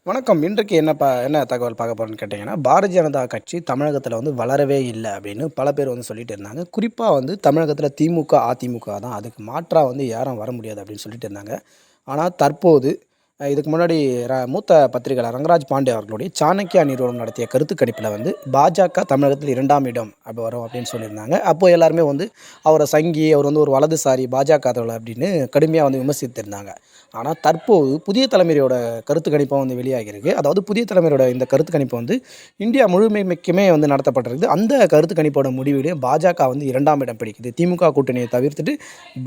வணக்கம். இன்றைக்கு என்ன தகவல் பார்க்க போறோம்ன்னு கேட்டீங்கன்னா, பாரதிய ஜனதா கட்சி தமிழகத்தில வந்து வளரவே இல்ல அப்படின்னு பல பேர் வந்து சொல்லிட்டு இருந்தாங்க. குறிப்பா வந்து தமிழகத்தில திமுக, அதிமுக தான். அதுக்கு மாற்றா வந்து யாரும் வர முடியாது அப்படின்னு சொல்லிட்டு இருந்தாங்க. ஆனா தற்போது இதுக்கு முன்னாடி மூத்த பத்திரிகையாளர் ரங்கராஜ் பாண்டே அவர்களுடைய சாணக்யா நிறுவனம் நடத்திய கருத்து கணிப்பில வந்து பாஜக தமிழகத்தில் 2ஆம் இடம் வரும் அப்படின்னு சொல்லியிருந்தாங்க. அப்போ எல்லாருமே வந்து அவர சங்கி, அவர் வந்து ஒரு வலதுசாரி பாஜக தோழர் அப்படின்னு கடுமையா வந்து விமர்சித்திருந்தாங்க. ஆனா தற்போது புதிய தலைமுறையோட கருத்து கணிப்பும் வந்து வெளியாகியிருக்கு. அதாவது புதிய தலைமுறையோட இந்த கருத்து கணிப்பு வந்து இந்தியா முழுமைக்குமே வந்து நடத்தப்பட்டிருக்குது. அந்த கருத்து கணிப்போட முடிவிலே பாஜக வந்து 2ஆம் இடம் பிடிக்குது. திமுக கூட்டணியை தவிர்த்துட்டு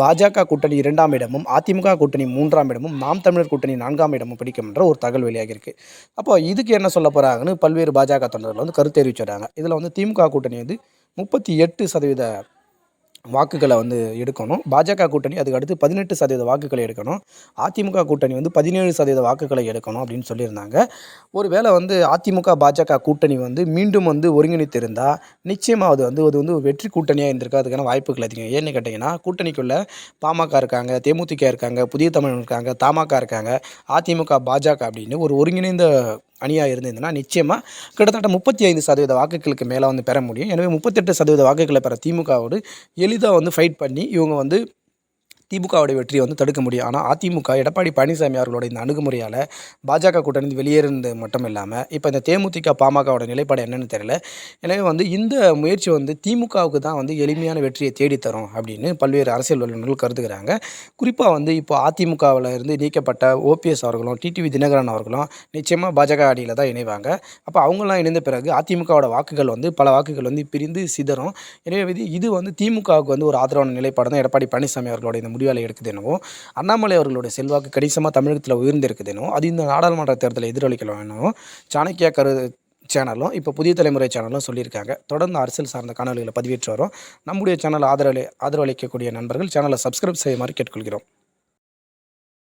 பாஜக கூட்டணி 2ஆம் இடமும், அதிமுக கூட்டணி 3ஆம் இடமும், நாம் தமிழர் கூட்டணி 4ஆம் இடமும் பிடிக்கும் என்ற ஒரு தகவல் வெளியாகியிருக்கு. அப்போ இதுக்கு என்ன சொல்ல போறாங்கன்னு பல்வேறு பாஜக தொண்டர்கள் வந்து கருத்து தெரிவிச்சுறாங்க. இதில வந்து திமுக கூட்டணி வந்து 38% வாக்குகள வந்து எடுக்கணும். பாஜக கூட்டணி அதுக்கு அடுத்து 18% வாக்குகளை எடுக்கணும். அதிமுக கூட்டணி வந்து 17% வாக்குகளை எடுக்கணும் அப்படின்னு சொல்லியிருந்தாங்க. ஒரு வேளை வந்து அதிமுக, பாஜக கூட்டணி வந்து மீண்டும் வந்து ஒருங்கிணைத்திருந்தா, நிச்சயமா அது வந்து ஒரு வெற்றி கூட்டணியா இருந்திருக்கு. அதுக்கான வாய்ப்புகள் அதிகம். ஏன்னு கேட்டீங்கன்னா, கூட்டணிக்குள்ள பாமக இருக்காங்க, தேமுதிக இருக்காங்க, புதிய தமிழர் இருக்காங்க, தமாக இருக்காங்க, அதிமுக, பாஜக அப்படின்னு ஒரு ஒருங்கிணைந்த அணியா இருந்ததுன்னா, நிச்சயமா கிட்டத்தட்ட 35% வாக்குகளுக்கு மேல வந்து பெற முடியும். எனவே 38% வாக்குகள பெற திமுகவோடு எளிதா வந்து ஃபைட் பண்ணி இவங்க வந்து திமுகவுடைய வெற்றியை வந்து தடுக்க முடியும். ஆனா அதிமுக எடப்பாடி பழனிசாமி அவர்களோட இந்த அணுகுமுறையால பாஜக கூட்டணியிலிருந்து வெளியேறினது மட்டும் இல்லாம, இப்ப இந்த தேமுதிக, பாமகவோட நிலைப்பாடு என்னன்னு தெரியல. எனவே வந்து இந்த முயற்சி வந்து திமுகவுக்கு தான் வந்து எளிமையான வெற்றியை தேடி தரும் அப்படின்னு பல்வேறு அரசியல் வல்லுநர்கள் கருதுகிறாங்க. குறிப்பா வந்து இப்போ அதிமுகவுல இருந்து நீக்கப்பட்ட ஓபிஎஸ் அவர்களும், டிடிவி தினகரன் அவர்களும் நிச்சயமா பாஜக அணியில தான் இணைவாங்க. அப்ப அவங்கலாம் இணைந்த பிறகு அதிமுகவோட வாக்குகள் வந்து பல வாக்குகள் வந்து பிரிந்து சிதறும். எனவே இது வந்து திமுகவுக்கு வந்து ஒரு ஆதரவான நிலைப்பாடு தான் எடப்பாடி பழனிசாமி அவர்களோட இந்த முடிவால எடுக்குது என்னவோ, அண்ணாமலை அவர்களுடைய செல்வாக்கு கணிசமா தமிழகத்தில உயர்ந்திருக்குது என்னவோ, அது இந்த நாடாளுமன்ற தேர்தலை எதிரொலிக்கலாம் என்னவோ, சாணக்யா சேனலும், இப்போ புதிய தலைமுறை சேனலும் சொல்லியிருக்காங்க. தொடர்ந்து அரசியல் சார்ந்த காணொளிகளை பதிவேற்றி வரோம். நம்முடைய சேனல் ஆதரவளிக்கக்கூடிய நண்பர்கள் சேனலை சப்ஸ்கிரைப் செய்யுமாறு கேட்டுக்கொள்கிறோம்.